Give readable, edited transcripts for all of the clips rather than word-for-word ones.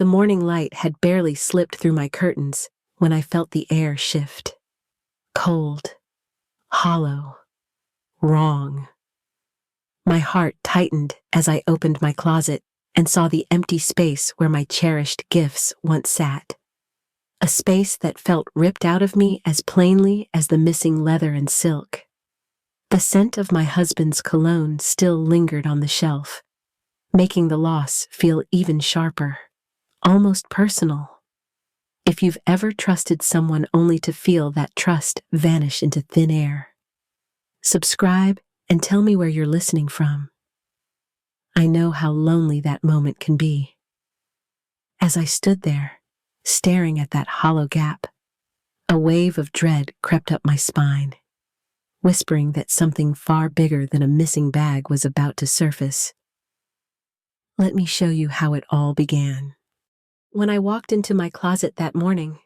The morning light had barely slipped through my curtains when I felt the air shift. Cold, hollow, wrong. My heart tightened as I opened my closet and saw the empty space where my cherished gifts once sat. A space that felt ripped out of me as plainly as the missing leather and silk. The scent of my husband's cologne still lingered on the shelf, making the loss feel even sharper, almost personal. If you've ever trusted someone only to feel that trust vanish into thin air, subscribe and tell me where you're listening from. I know how lonely that moment can be. As I stood there, staring at that hollow gap, a wave of dread crept up my spine, whispering that something far bigger than a missing bag was about to surface. Let me show you how it all began. When I walked into my closet that morning,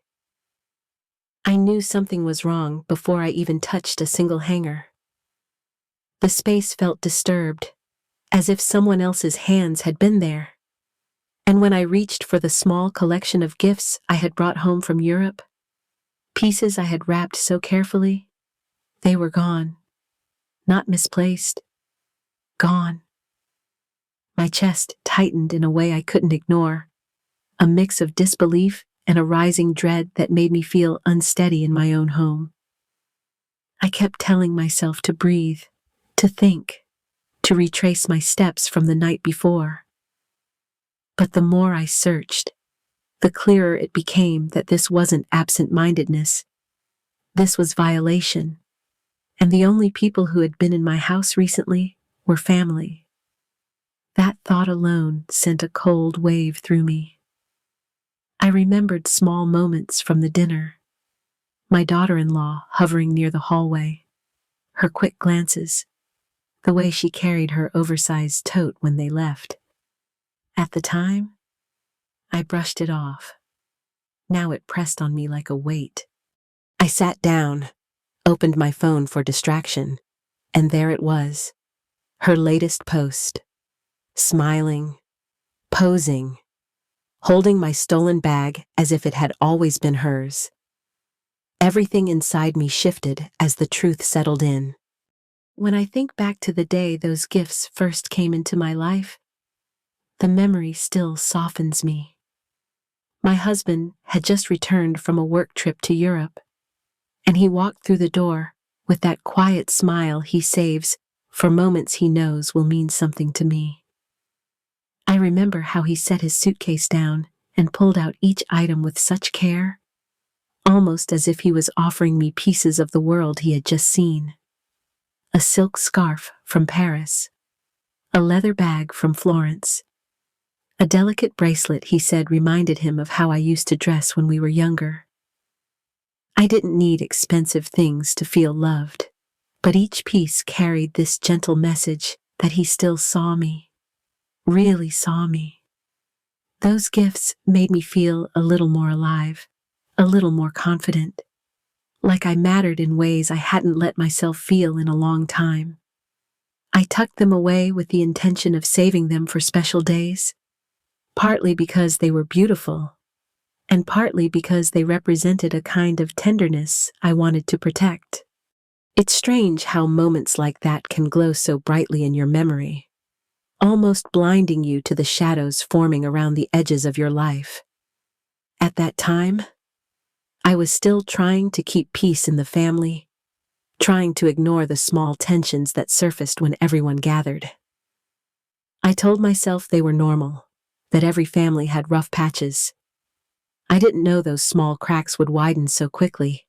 I knew something was wrong before I even touched a single hanger. The space felt disturbed, as if someone else's hands had been there. And when I reached for the small collection of gifts I had brought home from Europe, pieces I had wrapped so carefully, they were gone. Not misplaced. Gone. My chest tightened in a way I couldn't ignore, a mix of disbelief and a rising dread that made me feel unsteady in my own home. I kept telling myself to breathe, to think, to retrace my steps from the night before. But the more I searched, the clearer it became that this wasn't absent-mindedness. This was violation, and the only people who had been in my house recently were family. That thought alone sent a cold wave through me. I remembered small moments from the dinner, my daughter-in-law hovering near the hallway, her quick glances, the way she carried her oversized tote when they left. At the time, I brushed it off. Now it pressed on me like a weight. I sat down, opened my phone for distraction, and there it was, her latest post. Smiling, posing, holding my stolen bag as if it had always been hers. Everything inside me shifted as the truth settled in. When I think back to the day those gifts first came into my life, the memory still softens me. My husband had just returned from a work trip to Europe, and he walked through the door with that quiet smile he saves for moments he knows will mean something to me. I remember how he set his suitcase down and pulled out each item with such care, almost as if he was offering me pieces of the world he had just seen. A silk scarf from Paris, a leather bag from Florence, a delicate bracelet he said reminded him of how I used to dress when we were younger. I didn't need expensive things to feel loved, but each piece carried this gentle message that he still saw me, really saw me. Those gifts made me feel a little more alive, a little more confident, like I mattered in ways I hadn't let myself feel in a long time. I tucked them away with the intention of saving them for special days, partly because they were beautiful, and partly because they represented a kind of tenderness I wanted to protect. It's strange how moments like that can glow so brightly in your memory, almost blinding you to the shadows forming around the edges of your life. At that time, I was still trying to keep peace in the family, trying to ignore the small tensions that surfaced when everyone gathered. I told myself they were normal, that every family had rough patches. I didn't know those small cracks would widen so quickly.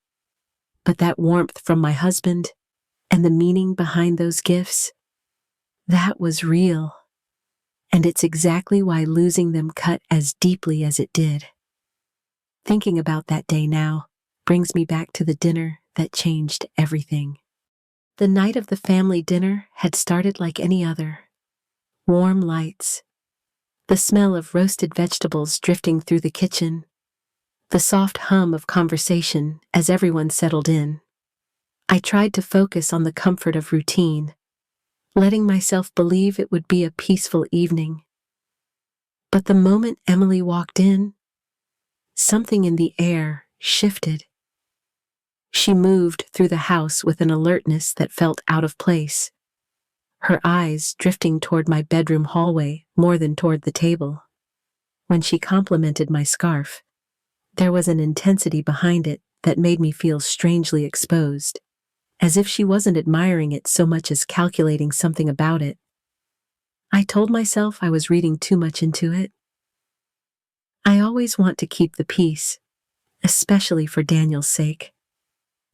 But that warmth from my husband and the meaning behind those gifts, that was real. And it's exactly why losing them cut as deeply as it did. Thinking about that day now brings me back to the dinner that changed everything. The night of the family dinner had started like any other. Warm lights, the smell of roasted vegetables drifting through the kitchen, the soft hum of conversation as everyone settled in. I tried to focus on the comfort of routine, letting myself believe it would be a peaceful evening. But the moment Emily walked in, something in the air shifted. She moved through the house with an alertness that felt out of place, her eyes drifting toward my bedroom hallway more than toward the table. When she complimented my scarf, there was an intensity behind it that made me feel strangely exposed, as if she wasn't admiring it so much as calculating something about it. I told myself I was reading too much into it. I always want to keep the peace, especially for Daniel's sake,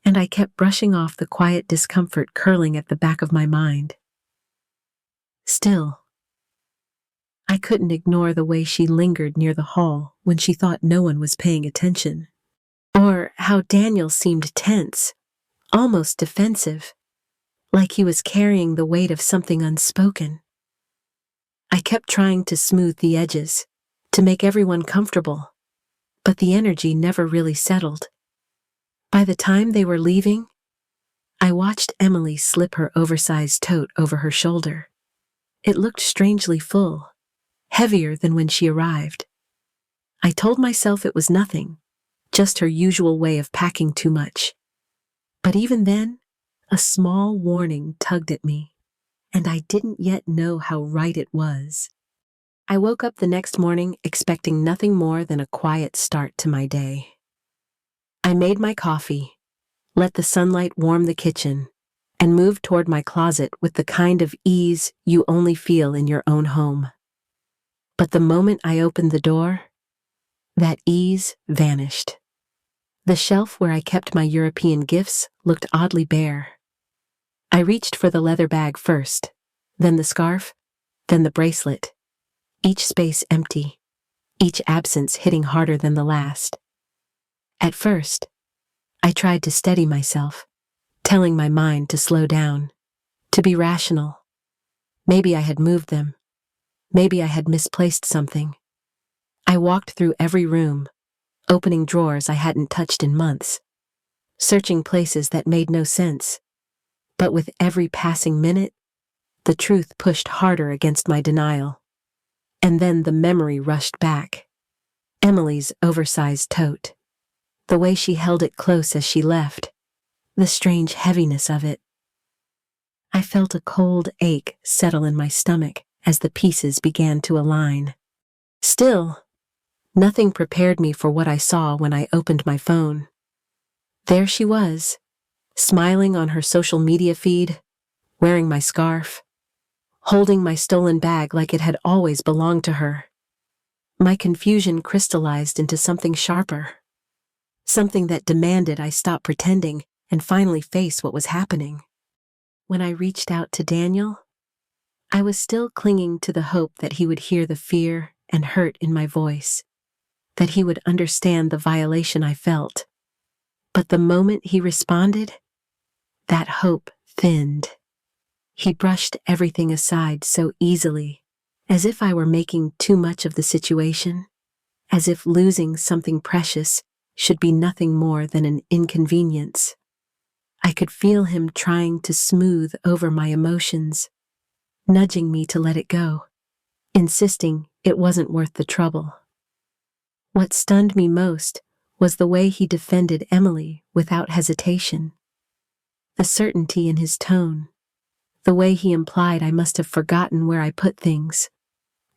and I kept brushing off the quiet discomfort curling at the back of my mind. Still, I couldn't ignore the way she lingered near the hall when she thought no one was paying attention, or how Daniel seemed tense, almost defensive, like he was carrying the weight of something unspoken. I kept trying to smooth the edges, to make everyone comfortable, but the energy never really settled. By the time they were leaving, I watched Emily slip her oversized tote over her shoulder. It looked strangely full, heavier than when she arrived. I told myself it was nothing, just her usual way of packing too much. But even then, a small warning tugged at me, and I didn't yet know how right it was. I woke up the next morning expecting nothing more than a quiet start to my day. I made my coffee, let the sunlight warm the kitchen, and moved toward my closet with the kind of ease you only feel in your own home. But the moment I opened the door, that ease vanished. The shelf where I kept my European gifts looked oddly bare. I reached for the leather bag first, then the scarf, then the bracelet. Each space empty, each absence hitting harder than the last. At first, I tried to steady myself, telling my mind to slow down, to be rational. Maybe I had moved them. Maybe I had misplaced something. I walked through every room, opening drawers I hadn't touched in months, searching places that made no sense. But with every passing minute, the truth pushed harder against my denial. And then the memory rushed back. Emily's oversized tote. The way she held it close as she left. The strange heaviness of it. I felt a cold ache settle in my stomach as the pieces began to align. Still, nothing prepared me for what I saw when I opened my phone. There she was, smiling on her social media feed, wearing my scarf, holding my stolen bag like it had always belonged to her. My confusion crystallized into something sharper. Something that demanded I stop pretending and finally face what was happening. When I reached out to Daniel, I was still clinging to the hope that he would hear the fear and hurt in my voice, that he would understand the violation I felt. But the moment he responded, that hope thinned. He brushed everything aside so easily, as if I were making too much of the situation, as if losing something precious should be nothing more than an inconvenience. I could feel him trying to smooth over my emotions, nudging me to let it go, insisting it wasn't worth the trouble. What stunned me most was the way he defended Emily without hesitation. The certainty in his tone, the way he implied I must have forgotten where I put things,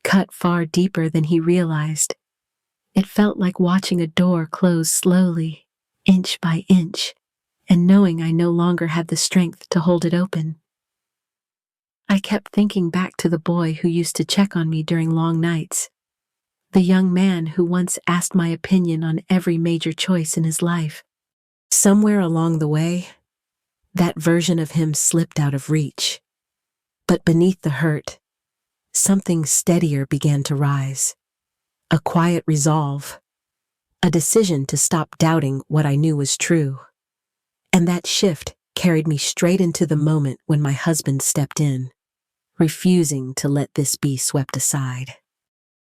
cut far deeper than he realized. It felt like watching a door close slowly, inch by inch, and knowing I no longer had the strength to hold it open. I kept thinking back to the boy who used to check on me during long nights, the young man who once asked my opinion on every major choice in his life. Somewhere along the way, that version of him slipped out of reach. But beneath the hurt, something steadier began to rise. A quiet resolve, a decision to stop doubting what I knew was true. And that shift carried me straight into the moment when my husband stepped in, refusing to let this be swept aside.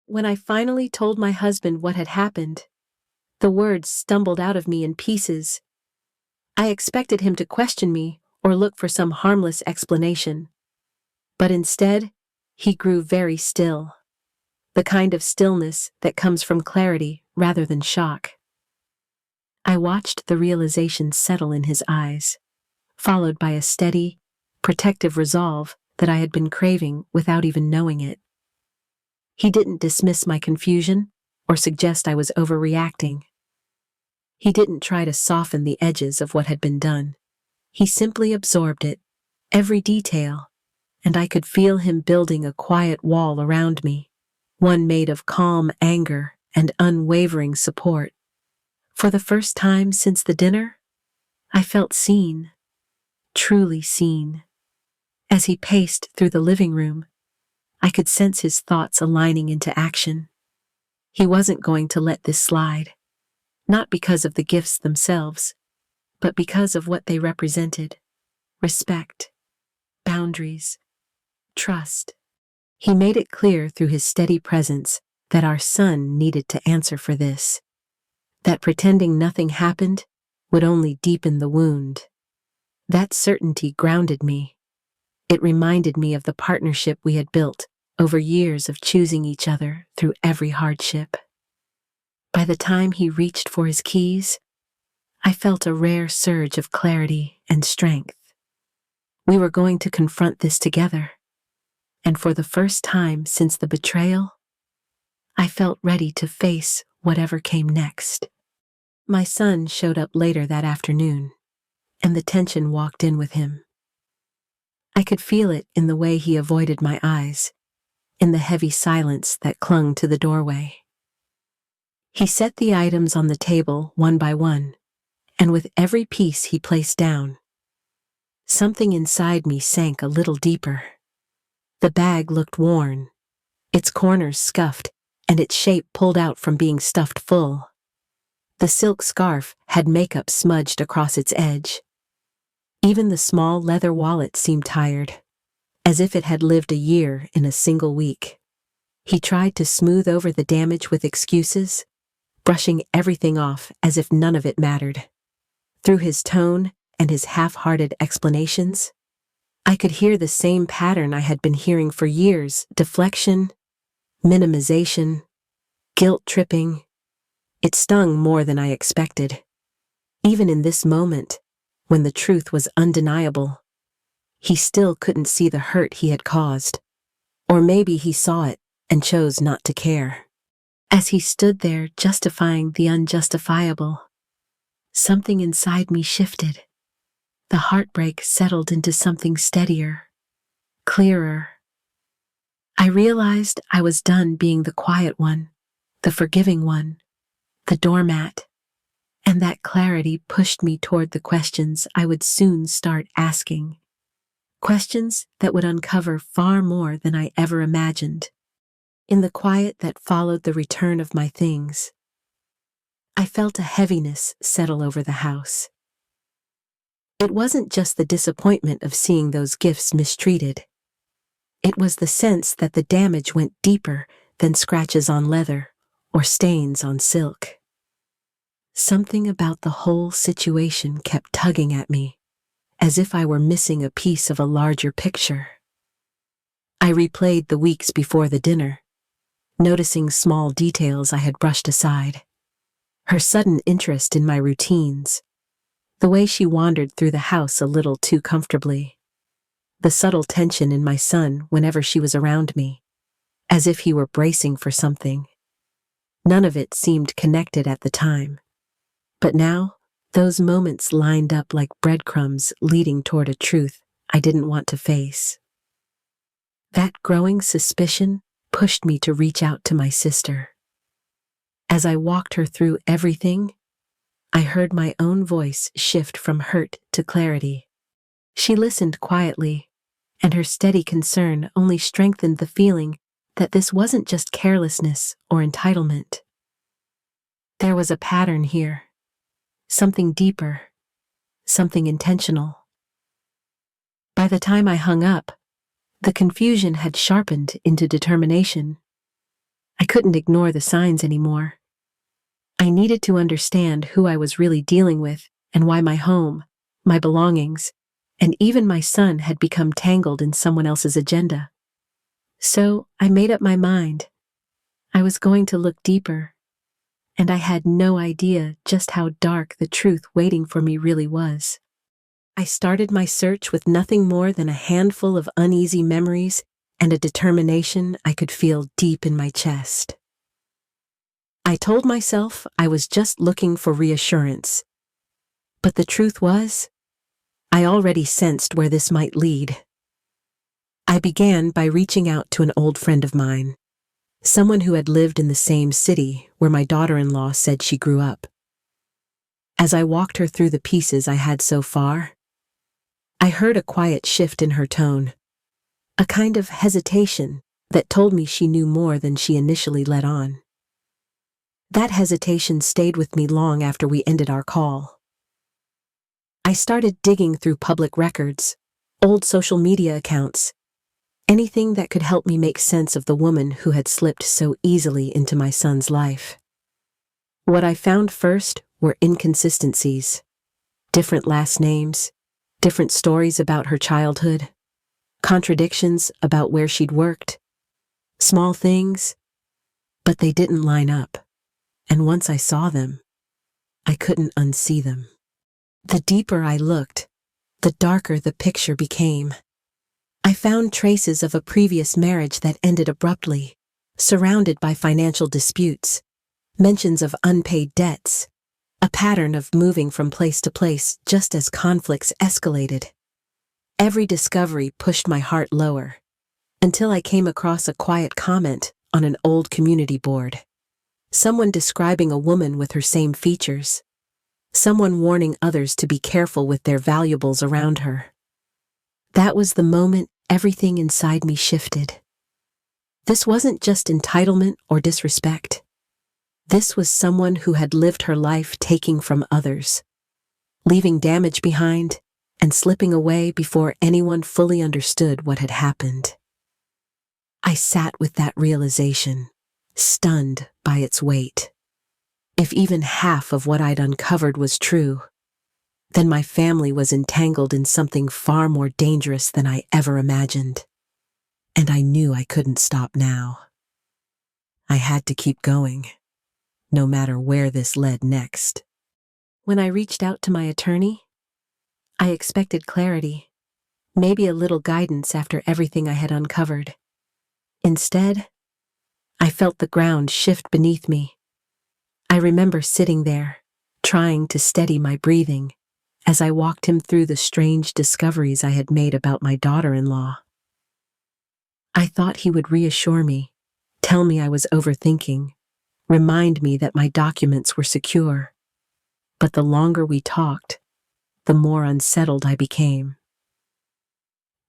When I finally told my husband what had happened, the words stumbled out of me in pieces. I expected him to question me or look for some harmless explanation. But instead, he grew very still. the kind of stillness that comes from clarity rather than shock. I watched the realization settle in his eyes, followed by a steady, protective resolve that I had been craving without even knowing it. He didn't dismiss my confusion or suggest I was overreacting. He didn't try to soften the edges of what had been done. He simply absorbed it, every detail, and I could feel him building a quiet wall around me, one made of calm anger and unwavering support. For the first time since the dinner, I felt seen, truly seen. As he paced through the living room, I could sense his thoughts aligning into action. He wasn't going to let this slide, not because of the gifts themselves, but because of what they represented: respect, boundaries, trust. He made it clear through his steady presence that our son needed to answer for this, that pretending nothing happened would only deepen the wound. That certainty grounded me. It reminded me of the partnership we had built over years of choosing each other through every hardship. By the time he reached for his keys, I felt a rare surge of clarity and strength. We were going to confront this together, and for the first time since the betrayal, I felt ready to face whatever came next. My son showed up later that afternoon, and the tension walked in with him. I could feel it in the way he avoided my eyes, in the heavy silence that clung to the doorway. He set the items on the table one by one, and with every piece he placed down, something inside me sank a little deeper. The bag looked worn, its corners scuffed, and its shape pulled out from being stuffed full. The silk scarf had makeup smudged across its edge. Even the small leather wallet seemed tired, as if it had lived a year in a single week. He tried to smooth over the damage with excuses, brushing everything off as if none of it mattered. Through his tone and his half-hearted explanations, I could hear the same pattern I had been hearing for years: deflection, minimization, guilt-tripping. It stung more than I expected. Even in this moment, when the truth was undeniable, he still couldn't see the hurt he had caused. Or maybe he saw it and chose not to care. As he stood there justifying the unjustifiable, something inside me shifted. The heartbreak settled into something steadier, clearer. I realized I was done being the quiet one, the forgiving one, the doormat, and that clarity pushed me toward the questions I would soon start asking. Questions that would uncover far more than I ever imagined. In the quiet that followed the return of my things, I felt a heaviness settle over the house. It wasn't just the disappointment of seeing those gifts mistreated. It was the sense that the damage went deeper than scratches on leather or stains on silk. Something about the whole situation kept tugging at me, as if I were missing a piece of a larger picture. I replayed the weeks before the dinner, noticing small details I had brushed aside. Her sudden interest in my routines, the way she wandered through the house a little too comfortably, the subtle tension in my son whenever she was around me, as if he were bracing for something. None of it seemed connected at the time, but now those moments lined up like breadcrumbs leading toward a truth I didn't want to face. That growing suspicion pushed me to reach out to my sister. As I walked her through everything, I heard my own voice shift from hurt to clarity. She listened quietly, and her steady concern only strengthened the feeling that this wasn't just carelessness or entitlement. There was a pattern here, something deeper, something intentional. By the time I hung up, the confusion had sharpened into determination. I couldn't ignore the signs anymore. I needed to understand who I was really dealing with and why my home, my belongings, and even my son had become tangled in someone else's agenda. So I made up my mind. I was going to look deeper, and I had no idea just how dark the truth waiting for me really was. I started my search with nothing more than a handful of uneasy memories and a determination I could feel deep in my chest. I told myself I was just looking for reassurance, but the truth was, I already sensed where this might lead. I began by reaching out to an old friend of mine, someone who had lived in the same city where my daughter-in-law said she grew up. As I walked her through the pieces I had so far, I heard a quiet shift in her tone, a kind of hesitation that told me she knew more than she initially let on. That hesitation stayed with me long after we ended our call. I started digging through public records, old social media accounts, anything that could help me make sense of the woman who had slipped so easily into my son's life. What I found first were inconsistencies, different last names, different stories about her childhood, contradictions about where she'd worked, small things, but they didn't line up, and once I saw them, I couldn't unsee them. The deeper I looked, the darker the picture became. I found traces of a previous marriage that ended abruptly, surrounded by financial disputes, mentions of unpaid debts, a pattern of moving from place to place just as conflicts escalated. Every discovery pushed my heart lower, until I came across a quiet comment on an old community board. Someone describing a woman with her same features. Someone warning others to be careful with their valuables around her. That was the moment everything inside me shifted. This wasn't just entitlement or disrespect. This was someone who had lived her life taking from others, leaving damage behind and slipping away before anyone fully understood what had happened. I sat with that realization, stunned by its weight. If even half of what I'd uncovered was true, then my family was entangled in something far more dangerous than I ever imagined. And I knew I couldn't stop now. I had to keep going, no matter where this led next. When I reached out to my attorney, I expected clarity, maybe a little guidance after everything I had uncovered. Instead, I felt the ground shift beneath me. I remember sitting there, trying to steady my breathing, as I walked him through the strange discoveries I had made about my daughter-in-law. I thought he would reassure me, tell me I was overthinking, remind me that my documents were secure. But the longer we talked, the more unsettled I became.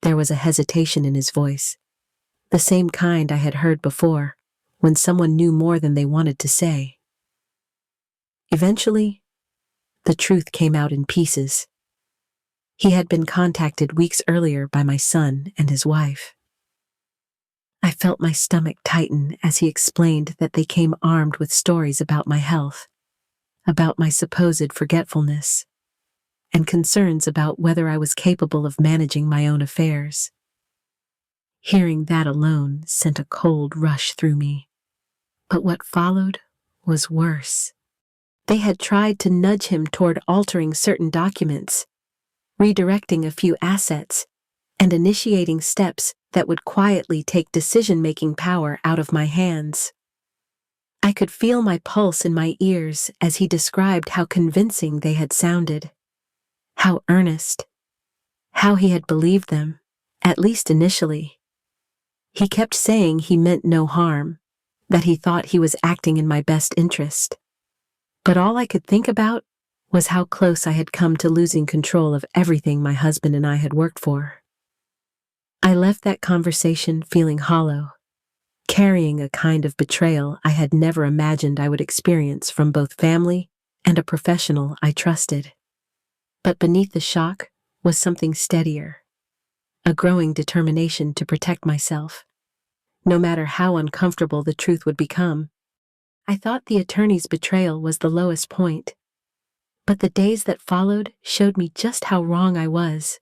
There was a hesitation in his voice, the same kind I had heard before, when someone knew more than they wanted to say. Eventually, the truth came out in pieces. He had been contacted weeks earlier by my son and his wife. I felt my stomach tighten as he explained that they came armed with stories about my health, about my supposed forgetfulness, and concerns about whether I was capable of managing my own affairs. Hearing that alone sent a cold rush through me. But what followed was worse. They had tried to nudge him toward altering certain documents, redirecting a few assets, and initiating steps that would quietly take decision-making power out of my hands. I could feel my pulse in my ears as he described how convincing they had sounded, how earnest, how he had believed them, at least initially. He kept saying he meant no harm, that he thought he was acting in my best interest. But all I could think about was how close I had come to losing control of everything my husband and I had worked for. I left that conversation feeling hollow, carrying a kind of betrayal I had never imagined I would experience from both family and a professional I trusted. But beneath the shock was something steadier, a growing determination to protect myself, no matter how uncomfortable the truth would become. I thought the attorney's betrayal was the lowest point, but the days that followed showed me just how wrong I was.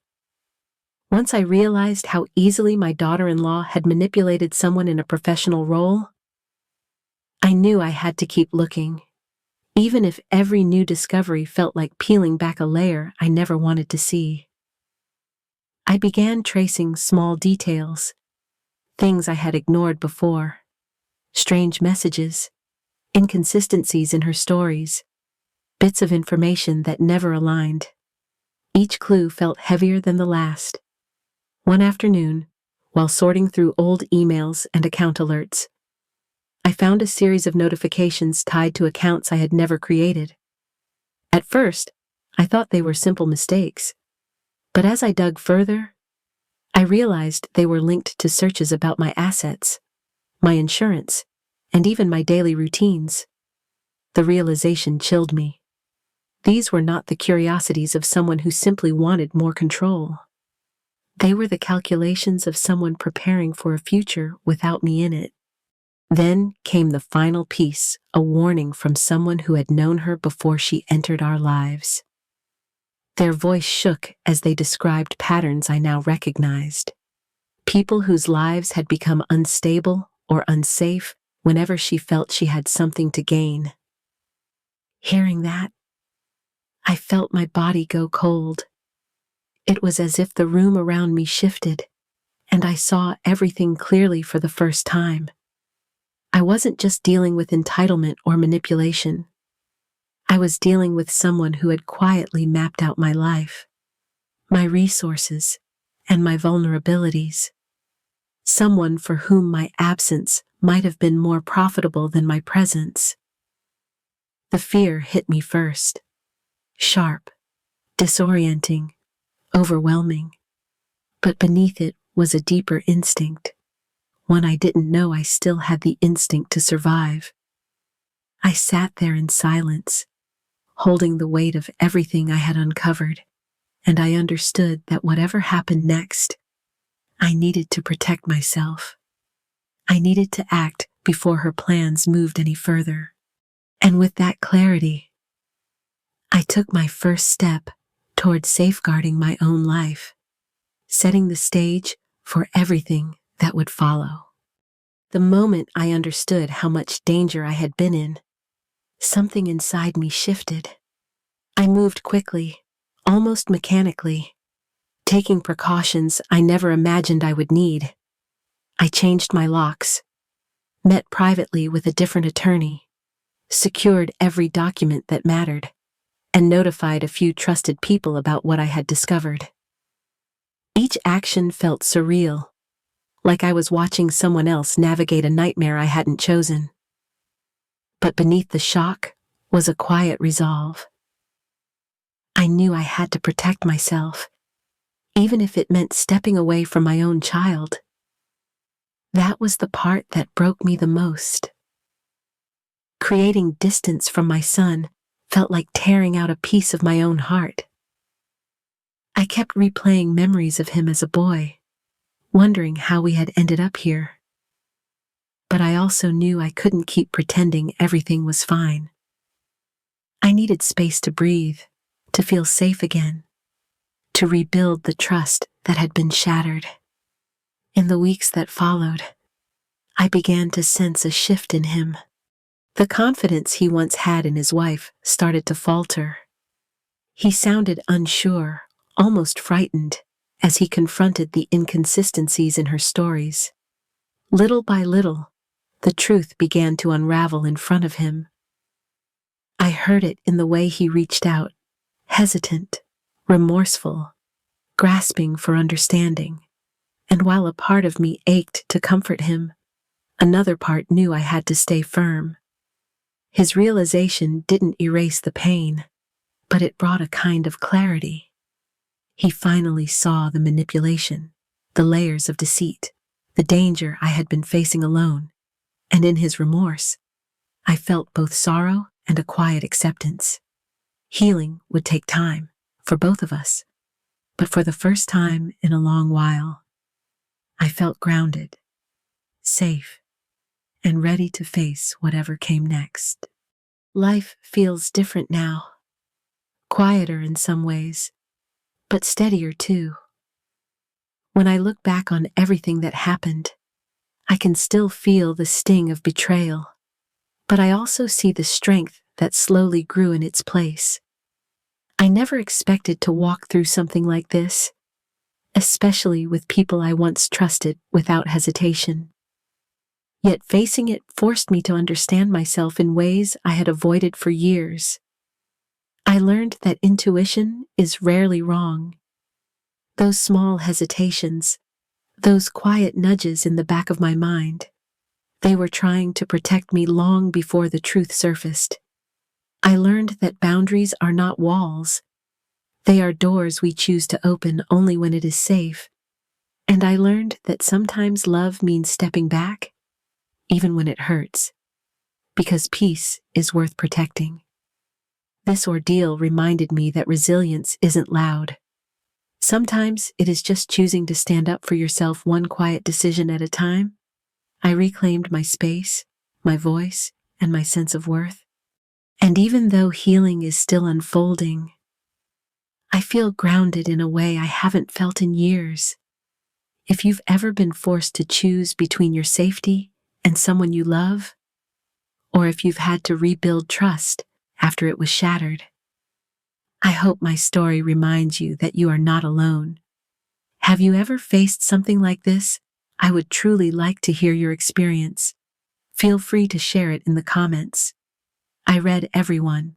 Once I realized how easily my daughter-in-law had manipulated someone in a professional role, I knew I had to keep looking, even if every new discovery felt like peeling back a layer I never wanted to see. I began tracing small details, things I had ignored before, strange messages, inconsistencies in her stories, bits of information that never aligned. Each clue felt heavier than the last. One afternoon, while sorting through old emails and account alerts, I found a series of notifications tied to accounts I had never created. At first, I thought they were simple mistakes, but as I dug further, I realized they were linked to searches about my assets, my insurance, and even my daily routines. The realization chilled me. These were not the curiosities of someone who simply wanted more control. They were the calculations of someone preparing for a future without me in it. Then came the final piece, a warning from someone who had known her before she entered our lives. Their voice shook as they described patterns I now recognized. People whose lives had become unstable or unsafe whenever she felt she had something to gain. Hearing that, I felt my body go cold. It was as if the room around me shifted, and I saw everything clearly for the first time. I wasn't just dealing with entitlement or manipulation. I was dealing with someone who had quietly mapped out my life, my resources, and my vulnerabilities. Someone for whom my absence might have been more profitable than my presence. The fear hit me first. Sharp, disorienting, overwhelming. But beneath it was a deeper instinct, one I didn't know I still had the instinct to survive. I sat there in silence, holding the weight of everything I had uncovered, and I understood that whatever happened next, I needed to protect myself. I needed to act before her plans moved any further. And with that clarity, I took my first step toward safeguarding my own life, setting the stage for everything that would follow. The moment I understood how much danger I had been in, something inside me shifted. I moved quickly, almost mechanically, taking precautions I never imagined I would need. I changed my locks, met privately with a different attorney, secured every document that mattered, and notified a few trusted people about what I had discovered. Each action felt surreal, like I was watching someone else navigate a nightmare I hadn't chosen. But beneath the shock was a quiet resolve. I knew I had to protect myself, even if it meant stepping away from my own child. That was the part that broke me the most. Creating distance from my son felt like tearing out a piece of my own heart. I kept replaying memories of him as a boy, wondering how we had ended up here. But I also knew I couldn't keep pretending everything was fine. I needed space to breathe, to feel safe again, to rebuild the trust that had been shattered. In the weeks that followed, I began to sense a shift in him. The confidence he once had in his wife started to falter. He sounded unsure, almost frightened, as he confronted the inconsistencies in her stories. Little by little, the truth began to unravel in front of him. I heard it in the way he reached out, hesitant, remorseful, grasping for understanding. And while a part of me ached to comfort him, another part knew I had to stay firm. His realization didn't erase the pain, but it brought a kind of clarity. He finally saw the manipulation, the layers of deceit, the danger I had been facing alone, and in his remorse, I felt both sorrow and a quiet acceptance. Healing would take time, for both of us, but for the first time in a long while, I felt grounded, safe, and ready to face whatever came next. Life feels different now, quieter in some ways, but steadier too. When I look back on everything that happened, I can still feel the sting of betrayal, but I also see the strength that slowly grew in its place. I never expected to walk through something like this, especially with people I once trusted without hesitation. Yet facing it forced me to understand myself in ways I had avoided for years. I learned that intuition is rarely wrong. Those small hesitations, those quiet nudges in the back of my mind, they were trying to protect me long before the truth surfaced. I learned that boundaries are not walls. They are doors we choose to open only when it is safe. And I learned that sometimes love means stepping back, even when it hurts, because peace is worth protecting. This ordeal reminded me that resilience isn't loud. Sometimes it is just choosing to stand up for yourself one quiet decision at a time. I reclaimed my space, my voice, and my sense of worth. And even though healing is still unfolding, I feel grounded in a way I haven't felt in years. If you've ever been forced to choose between your safety and someone you love, or if you've had to rebuild trust after it was shattered, I hope my story reminds you that you are not alone. Have you ever faced something like this? I would truly like to hear your experience. Feel free to share it in the comments. I read everyone,